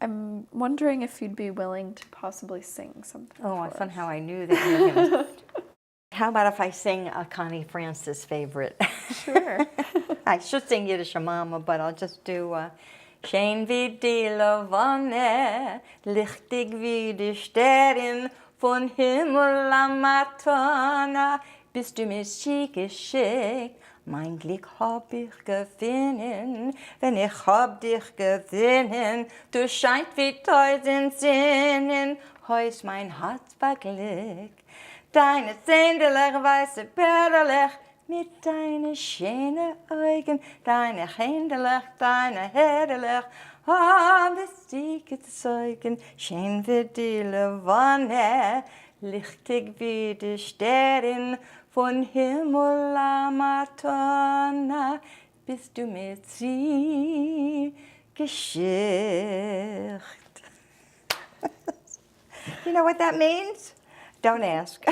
I'm wondering if you'd be willing to possibly sing something. Oh, for somehow us. I knew that you were going to. How about if I sing a Connie Francis favorite? Sure. I should sing Yiddish Mama, but I'll just do Schön wie die Lavonne, lichtig wie die Sterne, von Himmel am Matana, bist du mir schick geschickt. Mein Glück hab ich gefunden, wenn ich hab dich gewinnen. Du scheint wie 1000 Sinnen, heus mein Herz beglückt. Deine zähnlich weiße Perle, mit deinen schönen Augen, deine Händelech, deine Herrlich, hab es dir gezeugen, schön wie die Lavonne, lichtig wie die Sterne, von Himmel am Matana, bist du mir sie geschickt. You know what that means? Don't ask.